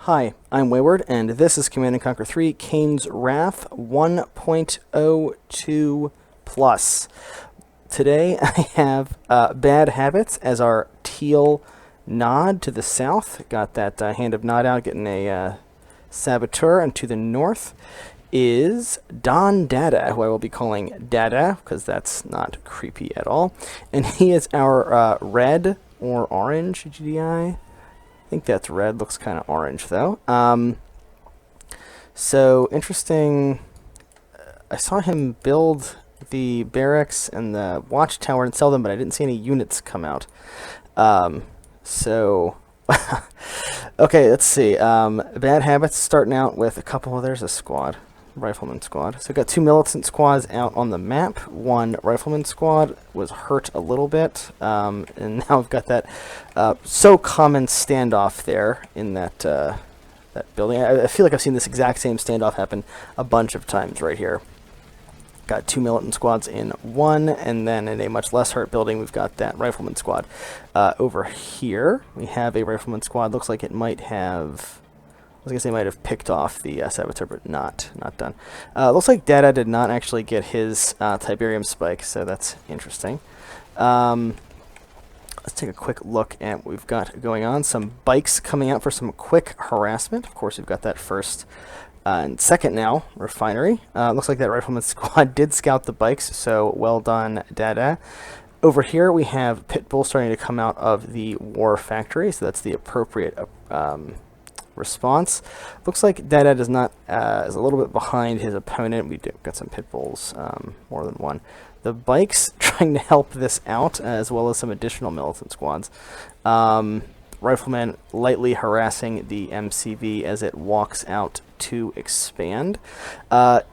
Hi, I'm Wayward, and this is Command & Conquer 3 Kane's Wrath 1.02 Plus. Today I have BaD HabItZ as our teal nod to the south. Got that hand of nod out, getting a saboteur, and to the north is Dada, who I will be calling Dada, because that's not creepy at all. And he is our red or orange GDI. I think that's red, looks kind of orange though. So interesting, I saw him build the barracks and the watchtower and sell them, but I didn't see any units come out. Okay, let's see. BaD HabItZ starting out with a couple, there's a squad. Rifleman squad. So we've got two militant squads out on the map. One rifleman squad was hurt a little bit, and now we've got that so common standoff there in that that building. I feel like I've seen this exact same standoff happen a bunch of times right here. Got two militant squads in one, and then in a much less hurt building, we've got that rifleman squad. Over here, we have a rifleman squad. Looks like it might have... I was going to say they might have picked off the saboteur, but not done. Looks like Dada did not actually get his Tiberium spike, so that's interesting. Let's take a quick look at what we've got going on. Some bikes coming out for some quick harassment. Of course, we've got that first and second now, refinery. Looks like that rifleman squad did scout the bikes, so well done, Dada. Over here, we have Pitbulls starting to come out of the war factory, so that's the appropriate... response. Looks like Dada does not is a little bit behind his opponent. We've got some Pitbulls, more than one. The bikes trying to help this out, as well as some additional militant squads. Rifleman lightly harassing the MCV as it walks out to expand. BaD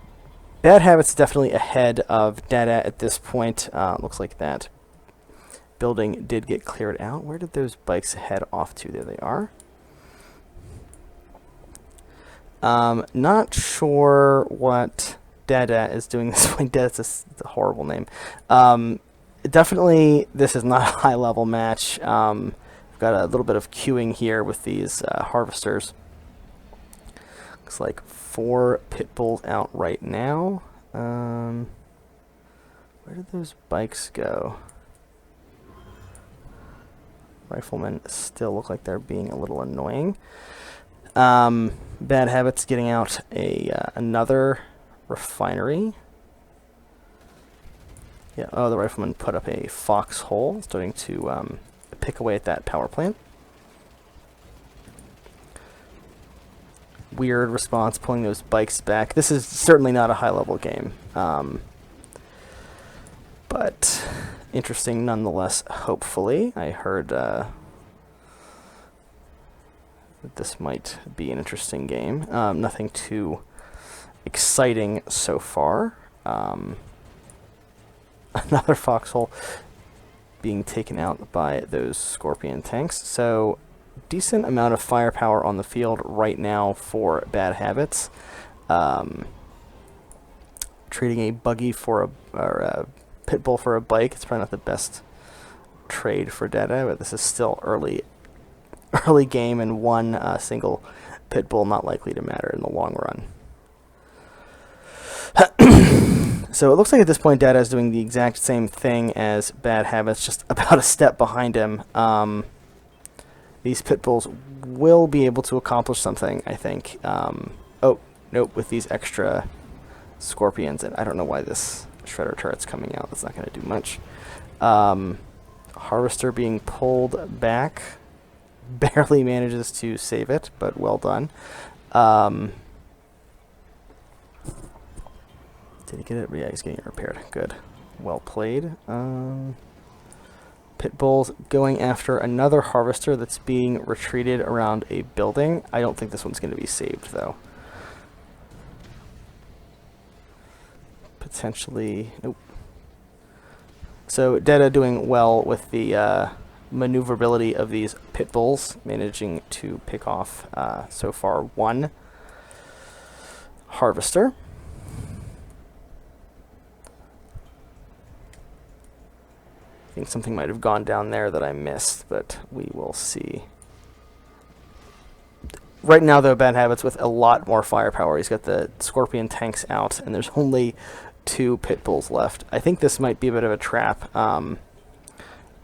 HabItZ definitely ahead of Dada at this point. Looks like that building did get cleared out. Where did those bikes head off to? There they are. Not sure what Dada is doing this point. Dada's a horrible name. Definitely, this is not a high-level match. We've got a little bit of queuing here with these harvesters. Looks like 4 Pitbulls out right now. Where did those bikes go? Riflemen still look like they're being a little annoying. BaD HabItZ getting out another refinery. Yeah. Oh, the rifleman put up a foxhole, starting to pick away at that power plant. Weird response, pulling those bikes back. This is certainly not a high-level game, but interesting nonetheless. Hopefully, I heard. This might be an interesting game. Nothing too exciting so far. Another foxhole being taken out by those Scorpion tanks. So decent amount of firepower on the field right now for BaD HabItZ. Trading a buggy for a Pitbull for a bike. It's probably not the best trade for Dada, but this is still early game, and one single Pitbull not likely to matter in the long run. So it looks like at this point Dada is doing the exact same thing as BaD HabItZ, just about a step behind him. These Pitbulls will be able to accomplish something, I think. Oh, nope, with these extra Scorpions, and I don't know why this Shredder turret's coming out. That's not going to do much. Harvester being pulled back. Barely manages to save it, but well done. Did he get it? Yeah, he's getting it repaired. Good. Well played. Pitbulls going after another harvester that's being retreated around a building. I don't think this one's going to be saved, though. Potentially... Nope. So, Dada doing well with the... maneuverability of these Pitbulls, managing to pick off so far one harvester. I think something might have gone down there that I missed, but we will see. Right now, though, BaD HabItZ with a lot more firepower. He's got the Scorpion tanks out, and there's only 2 Pitbulls left. I think this might be a bit of a trap. BaD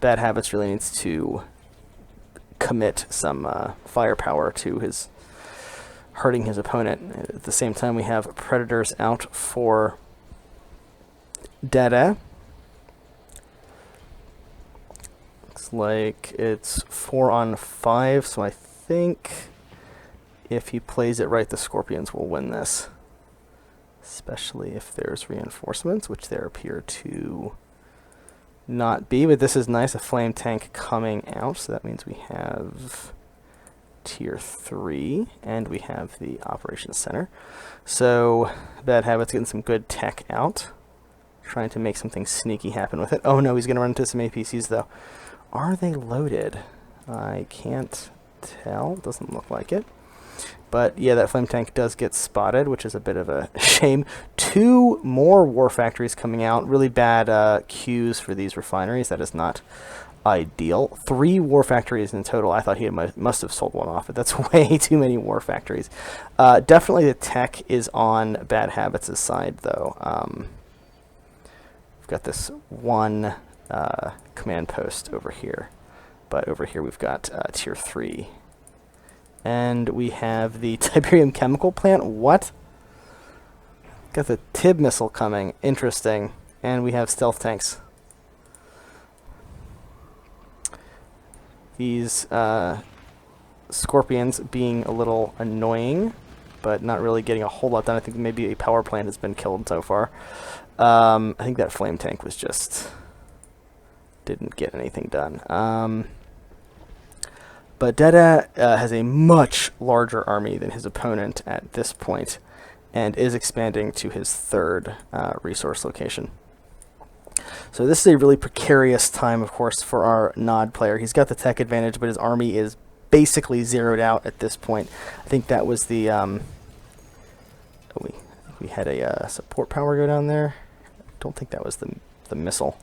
HabItZ really needs to commit some firepower to his hurting his opponent. At the same time, we have Predators out for Dada. Looks like it's 4 on 5, so I think if he plays it right, the Scorpions will win this. Especially if there's reinforcements, which there appear to not be. But this is nice, a flame tank coming out, so that means we have tier 3, and we have the operations center. So BaD HabItZ getting some good tech out, trying to make something sneaky happen with it. Oh no, he's going to run into some APCs though. Are they loaded? I can't tell. Doesn't look like it. But yeah, that flame tank does get spotted, which is a bit of a shame. 2 more war factories coming out. Really bad queues for these refineries. That is not ideal. 3 war factories in total. I thought he must have sold one off, but that's way too many war factories. Definitely the tech is on BaD HabITZ's side, though. We've got this one command post over here, but over here we've got tier 3. And we have the Tiberium chemical plant. What? Got the Tib missile coming. Interesting. And we have stealth tanks. These Scorpions being a little annoying, but not really getting a whole lot done. I think maybe a power plant has been killed so far. I think that flame tank was just... didn't get anything done. But Dada has a much larger army than his opponent at this point, and is expanding to his 3rd resource location. So this is a really precarious time, of course, for our Nod player. He's got the tech advantage, but his army is basically zeroed out at this point. I think that was the... we had a support power go down there. I don't think that was the missile.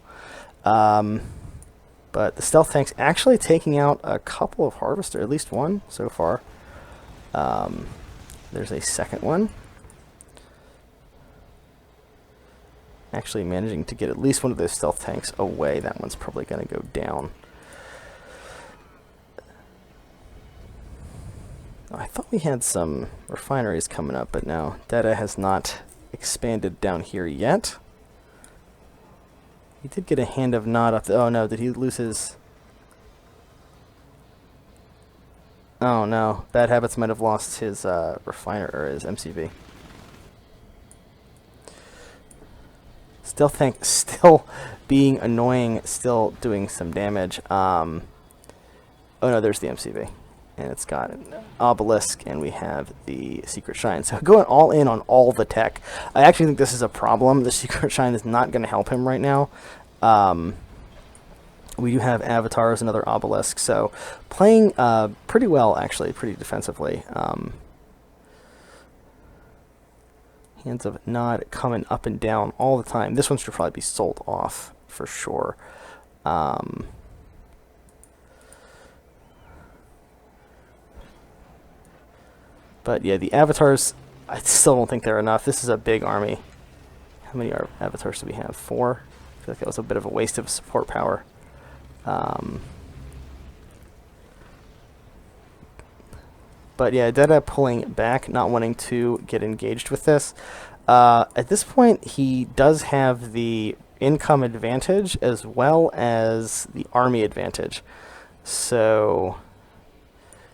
But the stealth tank's actually taking out a couple of harvesters, at least one so far. There's a second one. Actually managing to get at least one of those stealth tanks away. That one's probably going to go down. Oh, I thought we had some refineries coming up, but no. Dada has not expanded down here yet. He did get a hand of Nod up the... Oh no, did he lose his... Oh no, BaD HabItZ might have lost his refiner, or his MCV. Stealth tank still being annoying, still doing some damage. Oh no, there's the MCV. And it's got an obelisk, and we have the secret shine. So going all in on all the tech. I actually think this is a problem. The secret shine is not going to help him right now. We do have avatars and other obelisks, so playing pretty well, actually, pretty defensively. Hands of Nod coming up and down all the time. This one should probably be sold off for sure. But yeah, the avatars, I still don't think they're enough. This is a big army. How many avatars do we have? 4? I feel like that was a bit of a waste of support power. But yeah, Dada pulling back, not wanting to get engaged with this. At this point, he does have the income advantage as well as the army advantage. So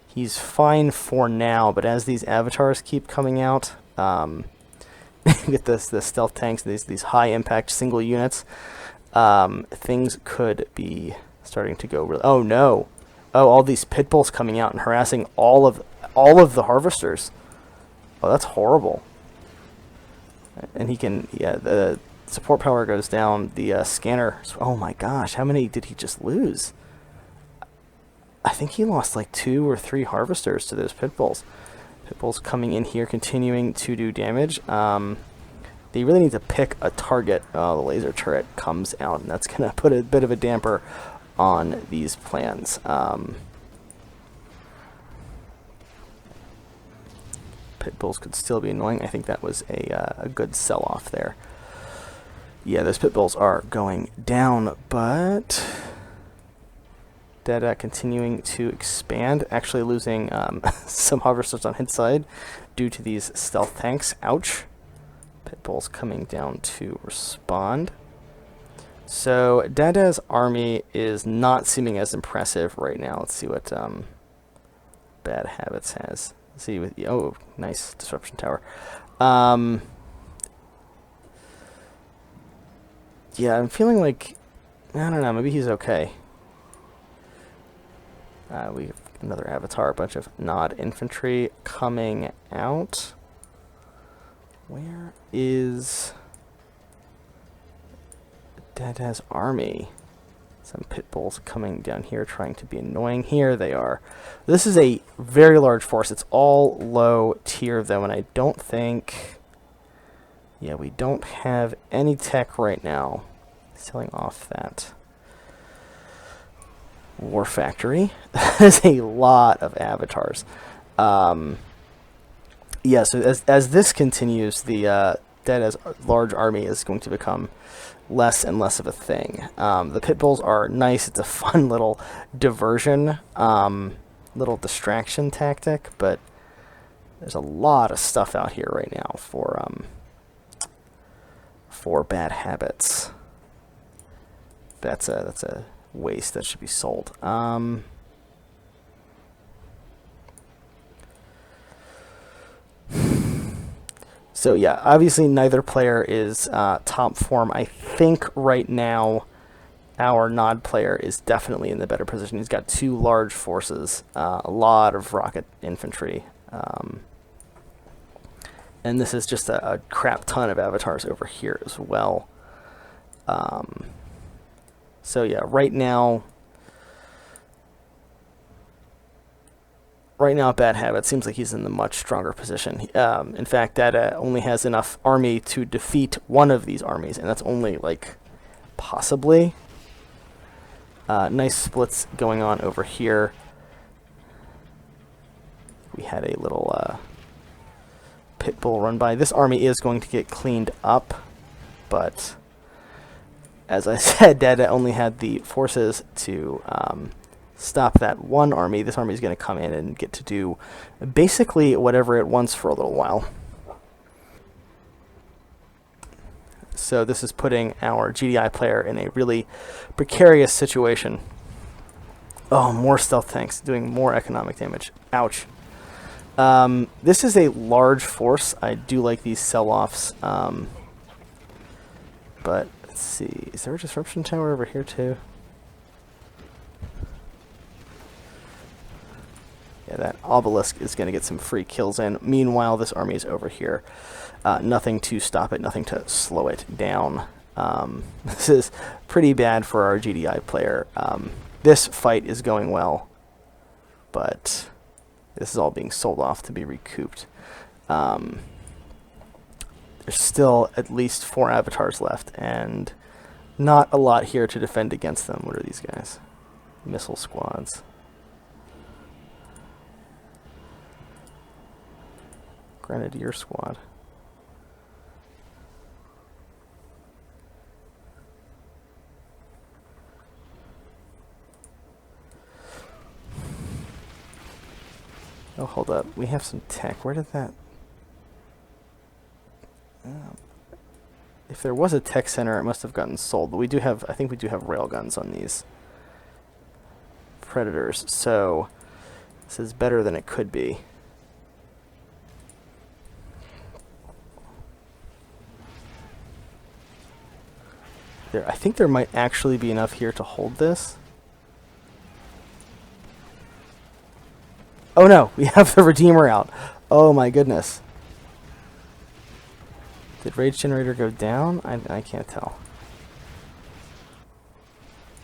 he's fine for now, but as these avatars keep coming out, with the stealth tanks, these high impact single units, things could be starting to go really... Oh no! Oh, all these Pitbulls coming out and harassing all of the harvesters. Oh, that's horrible. And he can... Yeah, the support power goes down. The scanner... Oh my gosh, how many did he just lose? I think he lost like 2 or 3 harvesters to those Pitbulls. Pitbulls coming in here, continuing to do damage. They really need to pick a target. Oh, the laser turret comes out, and that's going to put a bit of a damper on these plans. Pitbulls could still be annoying. I think that was a good sell-off there. Yeah, those Pitbulls are going down, but Dada continuing to expand, actually losing some harvesters on his side due to these stealth tanks. Ouch. Pitbulls coming down to respond. So Dada's army is not seeming as impressive right now. Let's see what BaD HabItZ has. Let's see with oh, nice disruption tower. Yeah, I'm feeling like, I don't know, maybe he's okay. We have another avatar, a bunch of nod infantry coming out. Where is Dada's army? Some Pitbulls coming down here trying to be annoying. Here they are. This is a very large force. It's all low tier though, and I don't think... Yeah, we don't have any tech right now. Selling off that war factory. That is a lot of avatars. Yeah, so as this continues, the Dada's large army is going to become less and less of a thing. The Pitbulls are nice. It's a fun little diversion, little distraction tactic, but there's a lot of stuff out here right now for BaD HabItZ. That's a waste that should be sold. So yeah, obviously neither player is top form. I think right now our Nod player is definitely in the better position. He's got two large forces, a lot of rocket infantry, and this is just a crap ton of avatars over here as well. So yeah, right now BaD HabItZ seems like he's in the much stronger position. In fact, Dada only has enough army to defeat one of these armies, and that's only, like, possibly. Nice splits going on over here. We had a little Pitbull run by. This army is going to get cleaned up, but as I said, Dada only had the forces to stop that one army. This army is going to come in and get to do basically whatever it wants for a little while. So this is putting our GDI player in a really precarious situation. Oh, more stealth tanks doing more economic damage. Ouch. This is a large force. I do like these sell-offs. But let's see. Is there a disruption tower over here too? Yeah, that obelisk is going to get some free kills in. Meanwhile, this army is over here. Nothing to stop it, nothing to slow it down. This is pretty bad for our GDI player. This fight is going well, but this is all being sold off to be recouped. There's still at least 4 avatars left, and not a lot here to defend against them. What are these guys? Missile squads. Grenadier squad. Oh, hold up. We have some tech. Where did that... if there was a tech center, it must have gotten sold. But we do have... I think we do have railguns on these Predators. So this is better than it could be. I think there might actually be enough here to hold this. Oh no, we have the Redeemer out. Oh my goodness. Did Rage Generator go down? I can't tell.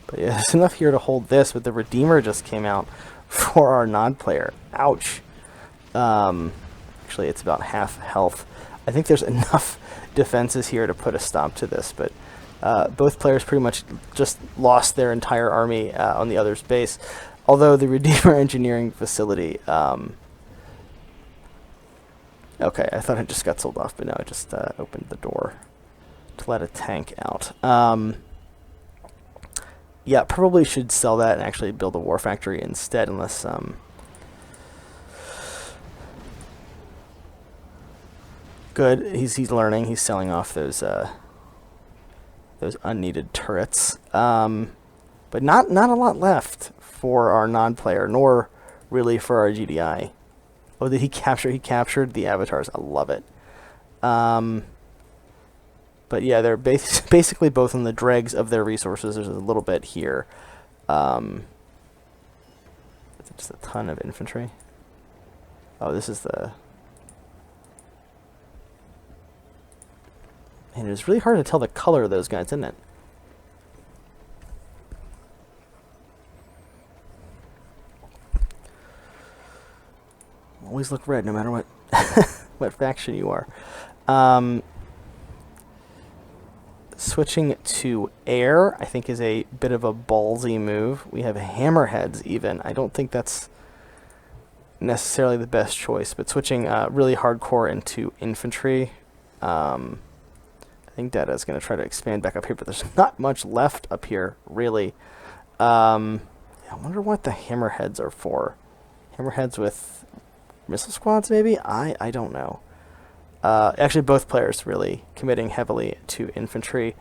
But yeah, there's enough here to hold this, but the Redeemer just came out for our Nod player. Ouch. Actually, it's about half health. I think there's enough defenses here to put a stop to this, but both players pretty much just lost their entire army on the other's base. Although the Redeemer engineering facility Okay, I thought it just got sold off, but no, it just opened the door to let a tank out. Yeah, probably should sell that and actually build a war factory instead, unless good. He's learning. He's selling off those unneeded turrets. But not a lot left for our non-player, nor really for our GDI. Oh, did he capture? He captured the avatars. I love it. But yeah, they're basically both on the dregs of their resources. There's a little bit here. Just a ton of infantry. Oh, this is the... And it's really hard to tell the color of those guys, isn't it? Always look red, no matter what what faction you are. Switching to air, I think, is a bit of a ballsy move. We have hammerheads even. I don't think that's necessarily the best choice, but switching really hardcore into infantry. I think Dada is going to try to expand back up here, but there's not much left up here, really. I wonder what the hammerheads are for. Hammerheads with missile squads, maybe? I don't know. Actually, both players really committing heavily to infantry.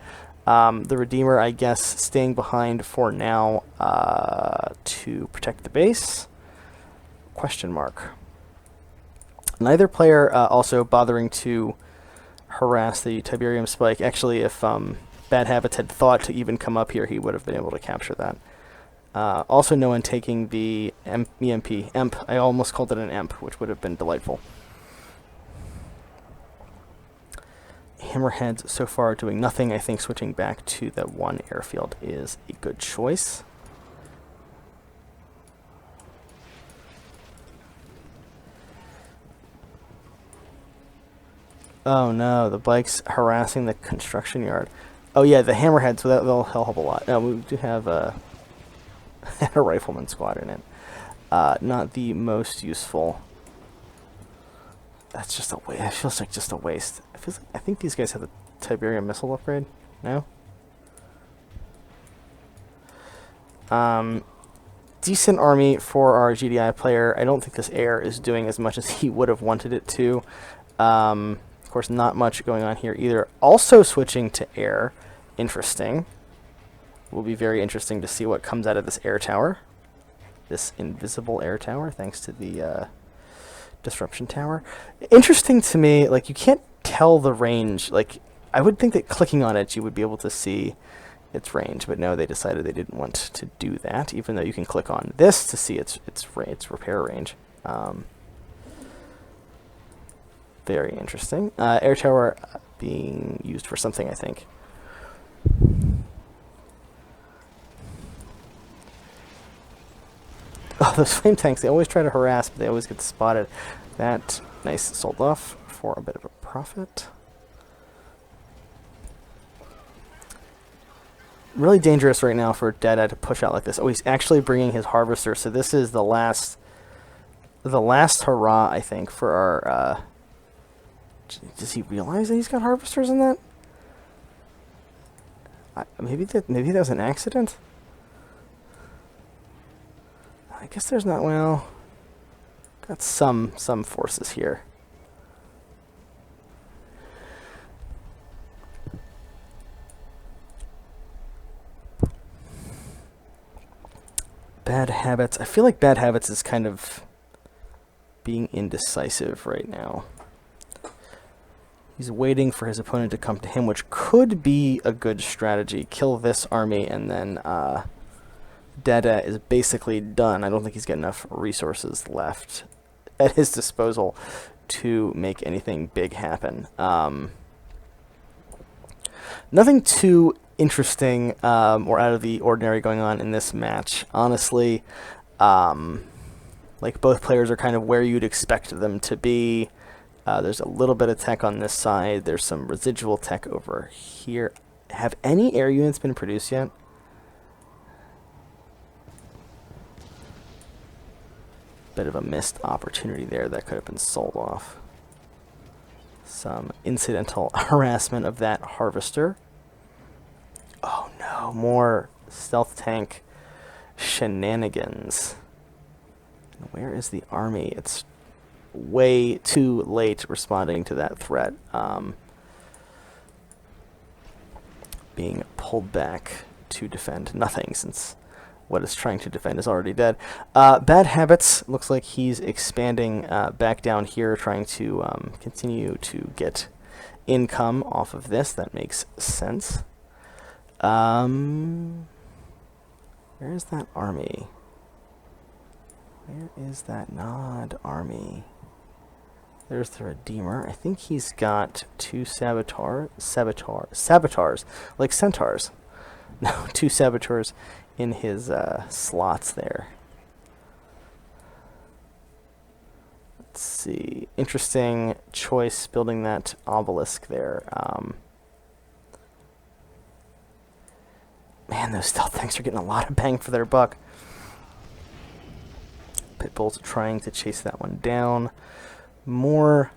The Redeemer, I guess, staying behind for now to protect the base? Question mark. Neither player also bothering to harass the Tiberium spike. Actually, if BaD HabItZ had thought to even come up here, he would have been able to capture that. Also, no one taking the EMP. I almost called it an EMP, which would have been delightful. Hammerheads so far doing nothing. I think switching back to the one airfield is a good choice. Oh no, the bike's harassing the construction yard. Oh yeah, the hammerheads, so they'll help a lot. We do have a rifleman squad in it. Not the most useful. That's just a waste. It feels like just a waste. I think these guys have the Tiberium missile upgrade. No? Decent army for our GDI player. I don't think this air is doing as much as he would have wanted it to. Of course, not much going on here either. Also switching to air. Interesting. Will be very interesting to see what comes out of this air tower. This invisible air tower, thanks to the disruption tower. Interesting to me, like, you can't tell the range. Like, I would think that clicking on it, you would be able to see its range, but no, they decided they didn't want to do that, even though you can click on this to see its repair range. Very interesting. Air tower being used for something, I think. Oh, those flame tanks, they always try to harass, but they always get spotted. That, nice, sold off for a bit of a profit. Really dangerous right now for Dada to push out like this. Oh, he's actually bringing his harvester, so this is the last hurrah, I think, for our... does he realize that he's got harvesters in that? Maybe that was an accident? I guess there's not, well, got some forces here. BaD HabItZ. I feel like BaD HabItZ is kind of being indecisive right now. He's waiting for his opponent to come to him, which could be a good strategy. Kill this army, and then Dada is basically done. I don't think he's got enough resources left at his disposal to make anything big happen. Nothing too interesting or out of the ordinary going on in this match. Honestly, like, both players are kind of where you'd expect them to be. There's a little bit of tech on this side. There's some residual tech over here. Have any air units been produced yet? Bit of a missed opportunity there that could have been sold off. some incidental harassment of that harvester. Oh no, more stealth tank shenanigans. Where is the army? It's way too late responding to that threat. Being pulled back to defend nothing, since what it's trying to defend is already dead. BaD HabItZ looks like he's expanding back down here, trying to continue to get income off of this. That makes sense. Where is that army? Where is that Nod army? There's the Redeemer. I think he's got two sabotars, like centaurs. No, two saboteurs in his slots there. Let's see. Interesting choice building that obelisk there. Man, those stealth tanks are getting a lot of bang for their buck. Pitbulls trying to chase that one down. More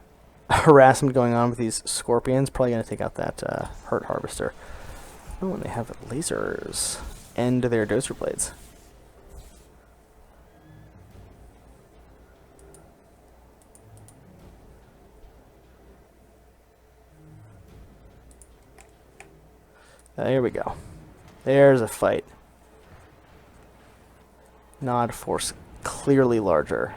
harassment going on with these scorpions. Probably going to take out that hurt harvester. Oh, and they have lasers and their dozer blades. There we go. There's a fight. Nod force clearly larger.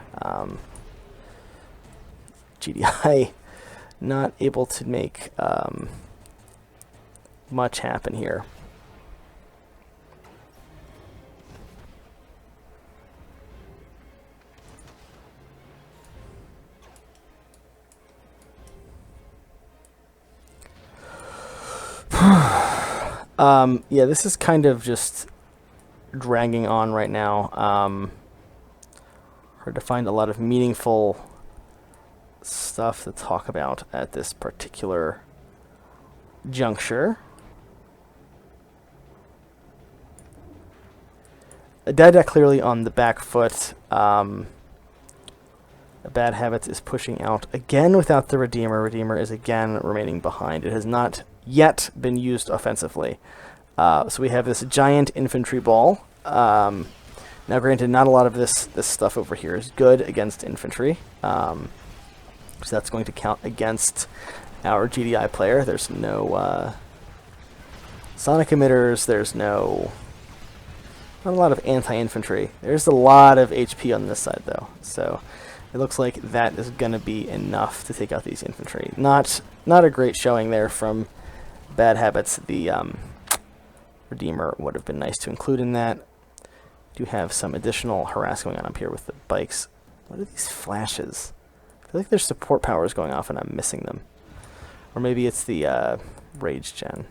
GDI not able to make much happen here. Yeah, this is kind of just dragging on right now. Hard to find a lot of meaningful stuff to talk about at this particular juncture. Dada clearly on the back foot. BaD HabItZ is pushing out again without the Redeemer. Redeemer is again remaining behind. It has not yet been used offensively. So we have this giant infantry ball. Now granted, not a lot of this stuff over here is good against infantry. So that's going to count against our GDI player. There's no sonic emitters. There's not a lot of anti-infantry. There's a lot of HP on this side, though. So it looks like that is going to be enough to take out these infantry. Not a great showing there from BaD HabItZ. The Redeemer would have been nice to include in that. Do have some additional harass going on up here with the bikes. What are these flashes? I feel like there's support powers going off and I'm missing them. Or maybe it's the rage gen.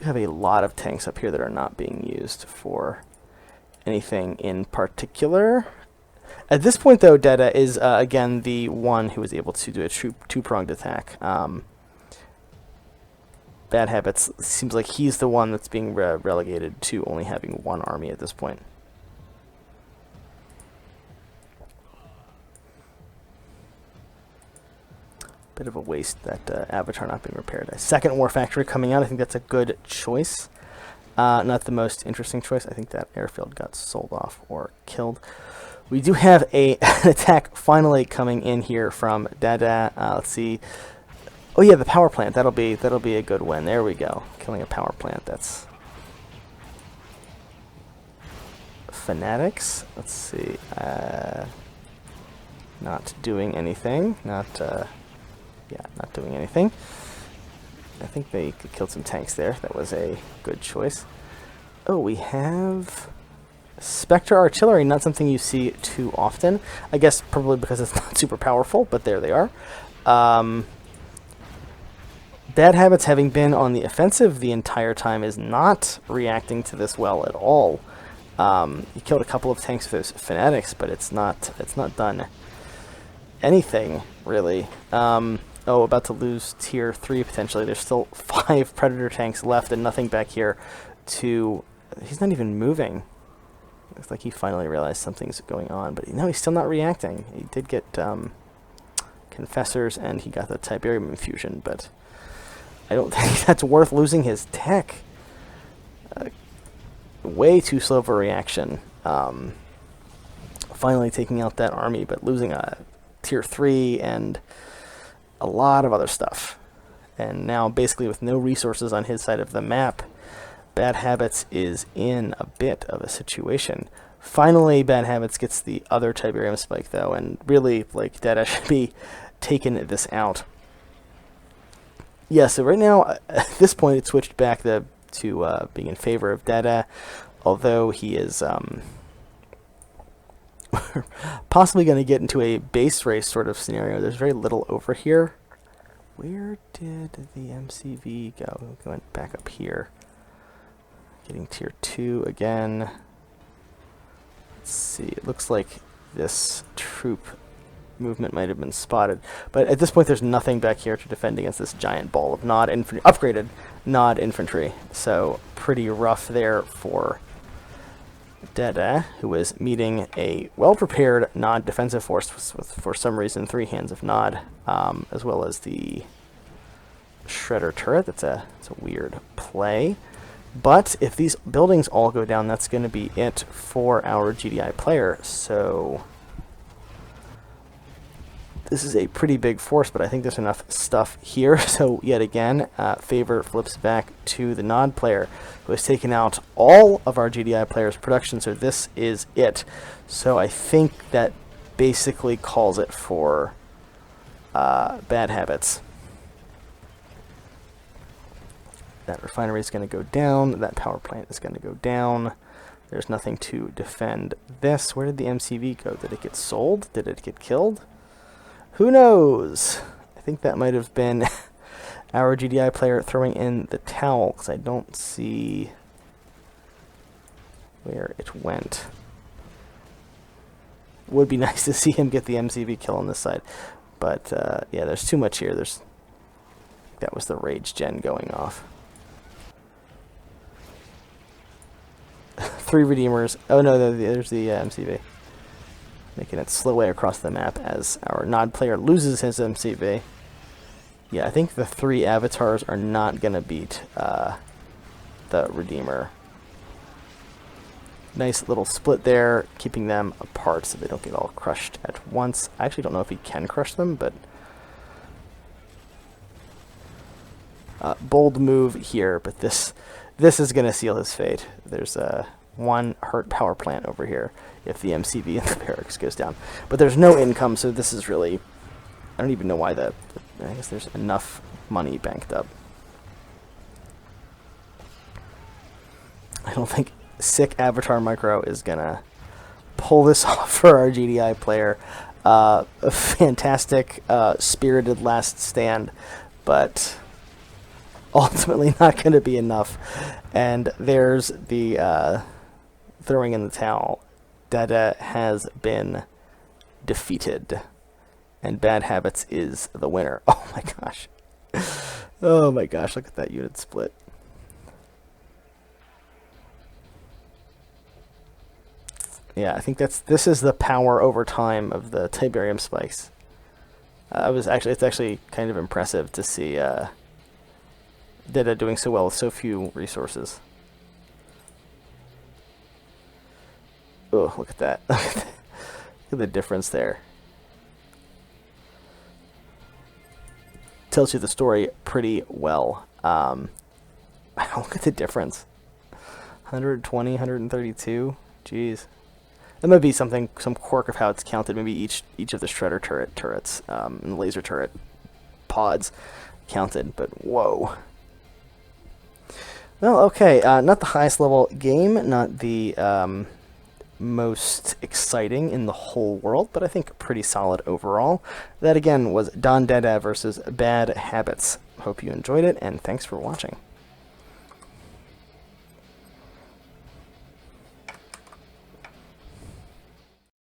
Have a lot of tanks up here that are not being used for anything in particular. At this point, though, Dada is again the one who is able to do a two-pronged attack. BaD HabItZ seems like he's the one that's being relegated to only having one army at this point. Bit of a waste, that avatar not being repaired. A second war factory coming out. I think that's a good choice. Not the most interesting choice. I think that airfield got sold off or killed. We do have an attack finally coming in here from Dada. Let's see. Oh yeah, the power plant. That'll be a good win. There we go. Killing a power plant. That's fanatics. Let's see. Not doing anything. Yeah, not doing anything. I think they killed some tanks there. That was a good choice. Oh, we have Spectre artillery, not something you see too often. I guess probably because it's not super powerful, but there they are. BaD HabItZ, having been on the offensive the entire time, is not reacting to this well at all. He killed a couple of tanks with those fanatics, but it's not done anything really. Oh, about to lose tier 3 potentially. There's still 5 predator tanks left and nothing back here to... He's not even moving. Looks like he finally realized something's going on, but no, he's still not reacting. He did get confessors and he got the Tiberium infusion, but I don't think that's worth losing his tech. Way too slow of a reaction. Finally taking out that army, but losing a tier 3 and a lot of other stuff. And now basically with no resources on his side of the map, BaD HabItZ is in a bit of a situation. Finally, BaD HabItZ gets the other Tiberium spike though, and really, like, Dada should be taking this out. Yeah, so right now, at this point, it switched back to being in favor of Dada, although he is possibly going to get into a base race sort of scenario. There's very little over here. Where did the MCV go? Going back up here. Getting tier 2 again. Let's see. It looks like this troop movement might have been spotted. But at this point, there's nothing back here to defend against this giant ball of upgraded Nod infantry. So pretty rough there for Dada, who is meeting a well-prepared Nod defensive force with, for some reason, 3 hands of Nod, as well as the Shredder turret. It's a weird play. But if these buildings all go down, that's going to be it for our GDI player. So this is a pretty big force, but I think there's enough stuff here. So yet again, favor flips back to the Nod player, who has taken out all of our GDI players' production. So this is it. So I think that basically calls it for BaD HabItZ. That refinery is going to go down. That power plant is going to go down. There's nothing to defend this. Where did the MCV go? Did it get sold? Did it get killed? Who knows? I think that might have been our GDI player throwing in the towel, because I don't see where it went. Would be nice to see him get the MCV kill on this side. But, yeah, there's too much here. That was the rage gen going off. 3 Redeemers. Oh no, there's the MCV. Making it slow way across the map as our Nod player loses his MCV. Yeah, I think the 3 avatars are not going to beat the Redeemer. Nice little split there, keeping them apart so they don't get all crushed at once. I actually don't know if he can crush them, but bold move here, but this is going to seal his fate. There's one hurt power plant over here if the MCV in the barracks goes down. But there's no income, so this is really... I don't even know why I guess there's enough money banked up. I don't think sick Avatar Micro is going to pull this off for our GDI player. A fantastic, spirited last stand, but ultimately not going to be enough. And there's the throwing in the towel. Dada has been defeated, and BaD HabItZ is the winner. Oh my gosh. Oh my gosh, look at that unit split. Yeah, I think this is the power over time of the Tiberium spikes. It's actually kind of impressive to see Dada doing so well with so few resources. Oh, look at that. Look at the difference there. Tells you the story pretty well. Look at the difference. 120, 132. Jeez. That might be some quirk of how it's counted. Maybe each of the Shredder turrets and laser turret pods counted, but whoa. Well, okay, not the highest level game, not the most exciting in the whole world, but I think pretty solid overall. That again was Dada versus BaD HabItZ. Hope you enjoyed it, and thanks for watching.